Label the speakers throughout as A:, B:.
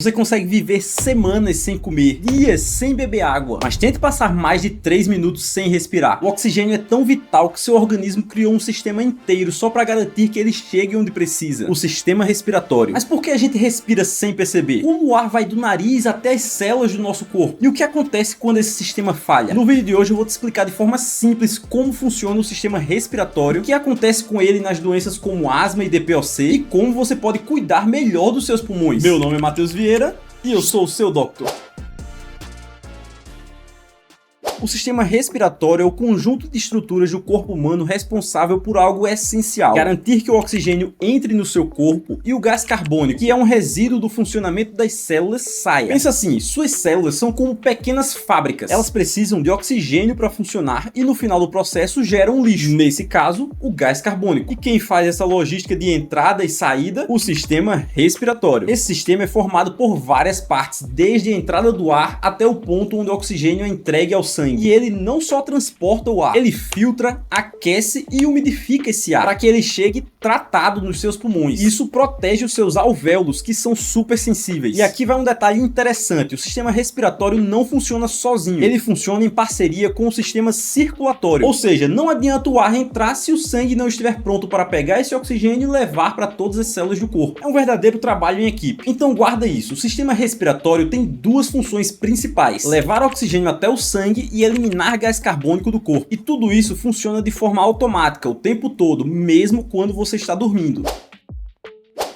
A: Você consegue viver semanas sem comer, dias sem beber água, mas tente passar mais de 3 minutos sem respirar. O oxigênio é tão vital que seu organismo criou um sistema inteiro só para garantir que ele chegue onde precisa, o sistema respiratório. Mas por que a gente respira sem perceber? Como o ar vai do nariz até as células do nosso corpo? E o que acontece quando esse sistema falha? No vídeo de hoje eu vou te explicar de forma simples como funciona o sistema respiratório, o que acontece com ele nas doenças como asma e DPOC e como você pode cuidar melhor dos seus pulmões. Meu nome é Matheus Vieira e eu sou o seu Doctor. O sistema respiratório é o conjunto de estruturas do corpo humano responsável por algo essencial: garantir que o oxigênio entre no seu corpo e o gás carbônico, que é um resíduo do funcionamento das células, saia. Pensa assim, suas células são como pequenas fábricas. Elas precisam de oxigênio para funcionar e no final do processo geram lixo, nesse caso, o gás carbônico. E quem faz essa logística de entrada e saída? O sistema respiratório. Esse sistema é formado por várias partes, desde a entrada do ar até o ponto onde o oxigênio é entregue ao sangue. E ele não só transporta o ar, ele filtra, aquece e umidifica esse ar para que ele chegue tratado nos seus pulmões. Isso protege os seus alvéolos, que são super sensíveis. E aqui vai um detalhe interessante: o sistema respiratório não funciona sozinho, ele funciona em parceria com o sistema circulatório. Ou seja, não adianta o ar entrar se o sangue não estiver pronto para pegar esse oxigênio e levar para todas as células do corpo. É um verdadeiro trabalho em equipe. Então guarda isso: o sistema respiratório tem duas funções principais: levar oxigênio até o sangue e eliminar gás carbônico do corpo. E tudo isso funciona de forma automática o tempo todo, mesmo quando você está dormindo.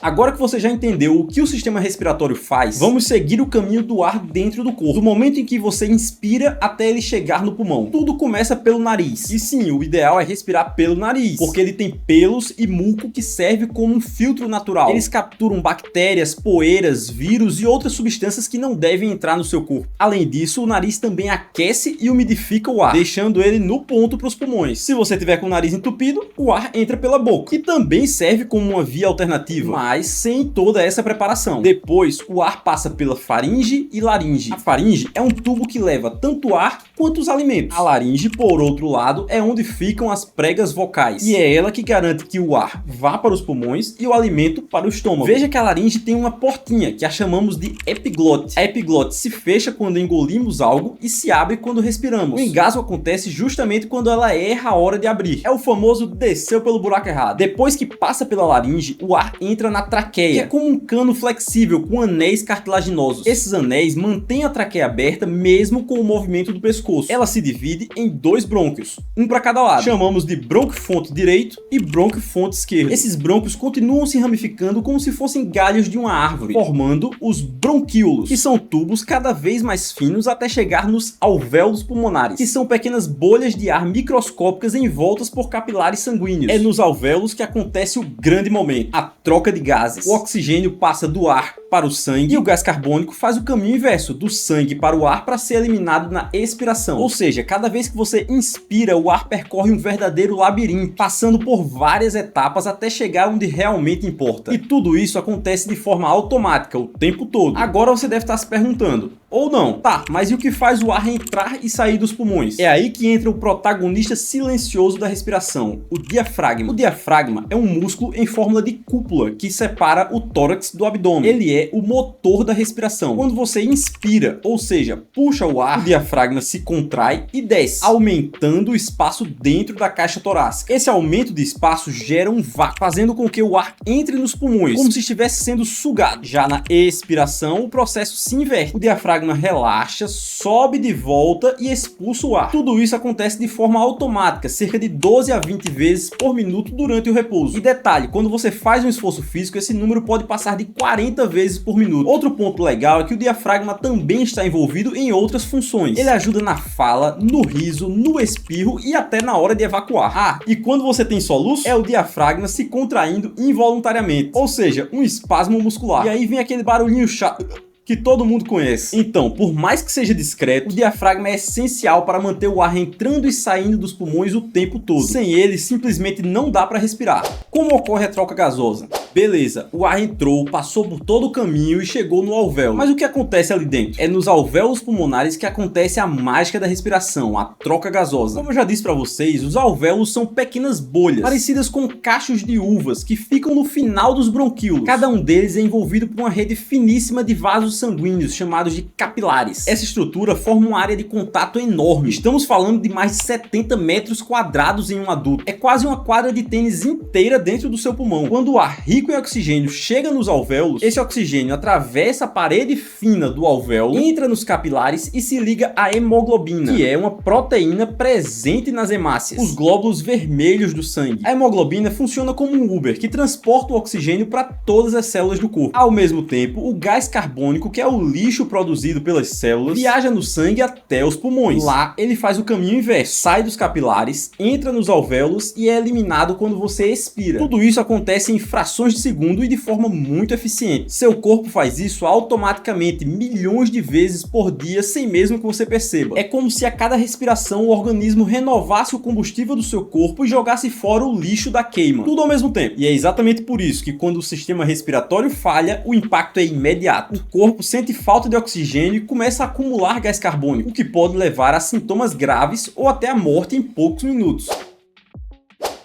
A: Agora que você já entendeu o que o sistema respiratório faz, vamos seguir o caminho do ar dentro do corpo, do momento em que você inspira até ele chegar no pulmão. Tudo começa pelo nariz. E sim, o ideal é respirar pelo nariz, porque ele tem pelos e muco que serve como um filtro natural. Eles capturam bactérias, poeiras, vírus e outras substâncias que não devem entrar no seu corpo. Além disso, o nariz também aquece e umidifica o ar, deixando ele no ponto para os pulmões. Se você tiver com o nariz entupido, o ar entra pela boca, que também serve como uma via alternativa, mas sem toda essa preparação. Depois, o ar passa pela faringe e laringe. A faringe é um tubo que leva tanto ar quanto os alimentos. A laringe, por outro lado, é onde ficam as pregas vocais, e é ela que garante que o ar vá para os pulmões e o alimento para o estômago. Veja que a laringe tem uma portinha, que a chamamos de epiglote. A epiglote se fecha quando engolimos algo e se abre quando respiramos. O engasgo acontece justamente quando ela erra a hora de abrir. É o famoso desceu pelo buraco errado. Depois que passa pela laringe, o ar entra na traqueia, que é como um cano flexível com anéis cartilaginosos. Esses anéis mantêm a traqueia aberta mesmo com o movimento do pescoço. Ela se divide em dois brônquios, um para cada lado. Chamamos de brônquio-fonte direito e brônquio-fonte esquerdo. Esses brônquios continuam se ramificando como se fossem galhos de uma árvore, formando os bronquíolos, que são tubos cada vez mais finos até chegar nos alvéolos pulmonares, que são pequenas bolhas de ar microscópicas envoltas por capilares sanguíneos. É nos alvéolos que acontece o grande momento, a troca de gases. O oxigênio passa do ar para o sangue e o gás carbônico faz o caminho inverso, do sangue para o ar, para ser eliminado na expiração. Ou seja, cada vez que você inspira, o ar percorre um verdadeiro labirinto, passando por várias etapas até chegar onde realmente importa. E tudo isso acontece de forma automática o tempo todo. Agora você deve estar se perguntando, ou não, tá, mas e o que faz o ar entrar e sair dos pulmões? É aí que entra o protagonista silencioso da respiração, o diafragma. O diafragma é um músculo em forma de cúpula que separa o tórax do abdômen. Ele é o motor da respiração. Quando você inspira, ou seja, puxa o ar, o diafragma se contrai e desce, aumentando o espaço dentro da caixa torácica. Esse aumento de espaço gera um vácuo, fazendo com que o ar entre nos pulmões, como se estivesse sendo sugado. Já na expiração, o processo se inverte. O diafragma relaxa, sobe de volta e expulsa o ar. Tudo isso acontece de forma automática, cerca de 12 a 20 vezes por minuto durante o repouso. E detalhe, quando você faz um esforço físico, esse número pode passar de 40 vezes por minuto. Outro ponto legal é que o diafragma também está envolvido em outras funções. Ele ajuda na fala, no riso, no espirro e até na hora de evacuar. Ah, e quando você tem soluço, é o diafragma se contraindo involuntariamente, ou seja, um espasmo muscular. E aí vem aquele barulhinho chato que todo mundo conhece. Então, por mais que seja discreto, o diafragma é essencial para manter o ar entrando e saindo dos pulmões o tempo todo. Sem ele, simplesmente não dá para respirar. Como ocorre a troca gasosa? Beleza, o ar entrou, passou por todo o caminho e chegou no alvéolo. Mas o que acontece ali dentro? É nos alvéolos pulmonares que acontece a mágica da respiração, a troca gasosa. Como eu já disse para vocês, os alvéolos são pequenas bolhas, parecidas com cachos de uvas, que ficam no final dos bronquíolos. Cada um deles é envolvido por uma rede finíssima de vasos vasos sanguíneos chamados de capilares. Essa estrutura forma uma área de contato enorme. Estamos falando de mais de 70 metros quadrados em um adulto. É quase uma quadra de tênis inteira dentro do seu pulmão. Quando o ar rico em oxigênio chega nos alvéolos, esse oxigênio atravessa a parede fina do alvéolo, entra nos capilares e se liga à hemoglobina, que é uma proteína presente nas hemácias, os glóbulos vermelhos do sangue. A hemoglobina funciona como um Uber que transporta o oxigênio para todas as células do corpo. Ao mesmo tempo, o gás carbônico, que é o lixo produzido pelas células, viaja no sangue até os pulmões. Lá, ele faz o caminho inverso, sai dos capilares, entra nos alvéolos e é eliminado quando você expira. Tudo isso acontece em frações de segundo e de forma muito eficiente. Seu corpo faz isso automaticamente milhões de vezes por dia sem mesmo que você perceba. É como se a cada respiração o organismo renovasse o combustível do seu corpo e jogasse fora o lixo da queima. Tudo ao mesmo tempo. E é exatamente por isso que quando o sistema respiratório falha, o impacto é imediato. O corpo sente falta de oxigênio e começa a acumular gás carbônico, o que pode levar a sintomas graves ou até a morte em poucos minutos.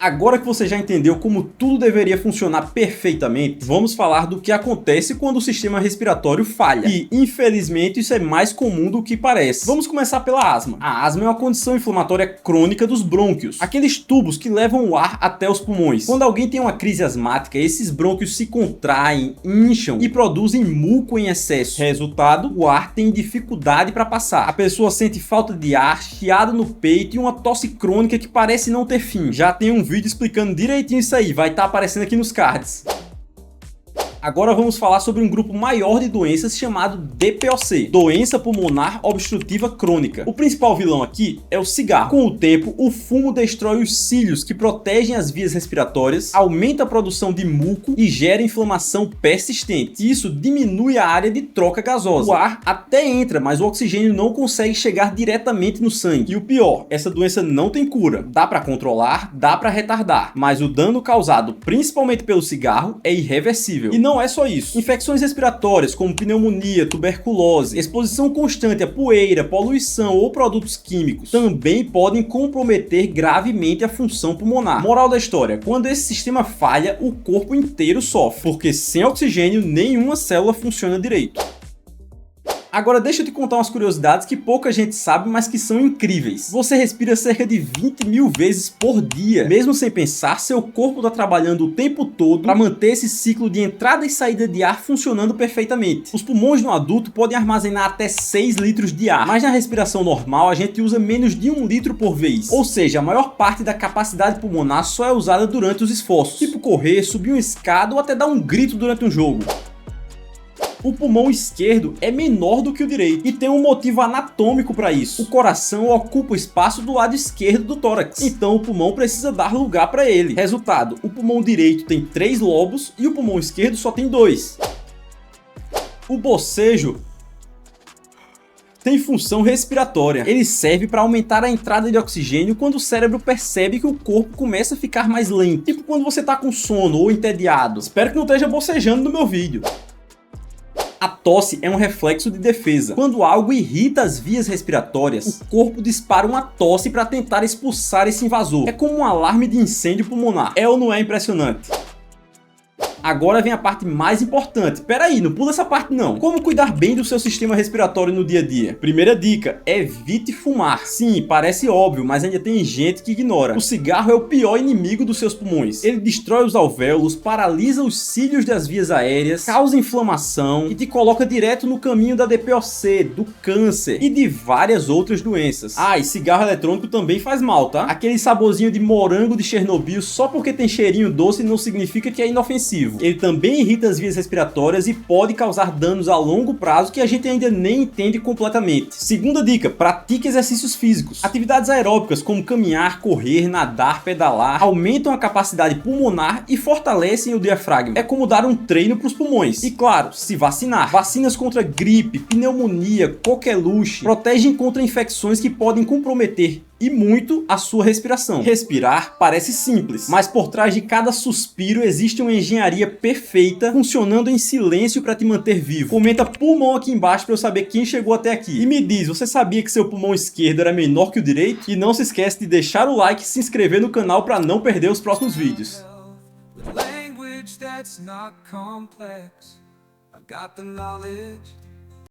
A: Agora que você já entendeu como tudo deveria funcionar perfeitamente, vamos falar do que acontece quando o sistema respiratório falha. E, infelizmente, isso é mais comum do que parece. Vamos começar pela asma. A asma é uma condição inflamatória crônica dos brônquios, aqueles tubos que levam o ar até os pulmões. Quando alguém tem uma crise asmática, esses brônquios se contraem, incham e produzem muco em excesso. Resultado, o ar tem dificuldade para passar. A pessoa sente falta de ar, chiado no peito e uma tosse crônica que parece não ter fim. Já tem um vídeo explicando direitinho isso aí, vai estar aparecendo aqui nos cards. Agora vamos falar sobre um grupo maior de doenças chamado DPOC, doença pulmonar obstrutiva crônica. O principal vilão aqui é o cigarro. Com o tempo, o fumo destrói os cílios que protegem as vias respiratórias, aumenta a produção de muco e gera inflamação persistente. Isso diminui a área de troca gasosa. O ar até entra, mas o oxigênio não consegue chegar diretamente no sangue. E o pior, essa doença não tem cura. Dá para controlar, dá para retardar, mas o dano causado principalmente pelo cigarro é irreversível. E não é só isso. Infecções respiratórias como pneumonia, tuberculose, exposição constante a poeira, poluição ou produtos químicos também podem comprometer gravemente a função pulmonar. Moral da história, quando esse sistema falha, o corpo inteiro sofre, porque sem oxigênio nenhuma célula funciona direito. Agora deixa eu te contar umas curiosidades que pouca gente sabe, mas que são incríveis. Você respira cerca de 20 mil vezes por dia. Mesmo sem pensar, seu corpo está trabalhando o tempo todo para manter esse ciclo de entrada e saída de ar funcionando perfeitamente. Os pulmões de um adulto podem armazenar até 6 litros de ar, mas na respiração normal a gente usa menos de 1 litro por vez. Ou seja, a maior parte da capacidade pulmonar só é usada durante os esforços, tipo correr, subir uma escada ou até dar um grito durante um jogo. O pulmão esquerdo é menor do que o direito e tem um motivo anatômico para isso. O coração ocupa o espaço do lado esquerdo do tórax, então o pulmão precisa dar lugar para ele. Resultado, o pulmão direito tem 3 lobos e o pulmão esquerdo só tem 2. O bocejo tem função respiratória. Ele serve para aumentar a entrada de oxigênio quando o cérebro percebe que o corpo começa a ficar mais lento. Tipo quando você tá com sono ou entediado. Espero que não esteja bocejando no meu vídeo. A tosse é um reflexo de defesa. Quando algo irrita as vias respiratórias, o corpo dispara uma tosse para tentar expulsar esse invasor. É como um alarme de incêndio pulmonar. É ou não é impressionante? Agora vem a parte mais importante. Pera aí, não pula essa parte não. Como cuidar bem do seu sistema respiratório no dia a dia? Primeira dica, evite fumar. Sim, parece óbvio, mas ainda tem gente que ignora. O cigarro é o pior inimigo dos seus pulmões. Ele destrói os alvéolos, paralisa os cílios das vias aéreas, causa inflamação e te coloca direto no caminho da DPOC, do câncer e de várias outras doenças. Ah, e cigarro eletrônico também faz mal, tá? Aquele saborzinho de morango de Chernobyl só porque tem cheirinho doce não significa que é inofensivo. Ele também irrita as vias respiratórias e pode causar danos a longo prazo que a gente ainda nem entende completamente. Segunda dica, pratique exercícios físicos. Atividades aeróbicas como caminhar, correr, nadar, pedalar, aumentam a capacidade pulmonar e fortalecem o diafragma. É como dar um treino para os pulmões. E claro, se vacinar. Vacinas contra gripe, pneumonia, coqueluche protegem contra infecções que podem comprometer e muito a sua respiração. Respirar parece simples, mas por trás de cada suspiro existe uma engenharia perfeita funcionando em silêncio para te manter vivo. Comenta pulmão aqui embaixo para eu saber quem chegou até aqui. E me diz, você sabia que seu pulmão esquerdo era menor que o direito? E não se esquece de deixar o like e se inscrever no canal para não perder os próximos vídeos. Language that's not complex. I got the knowledge.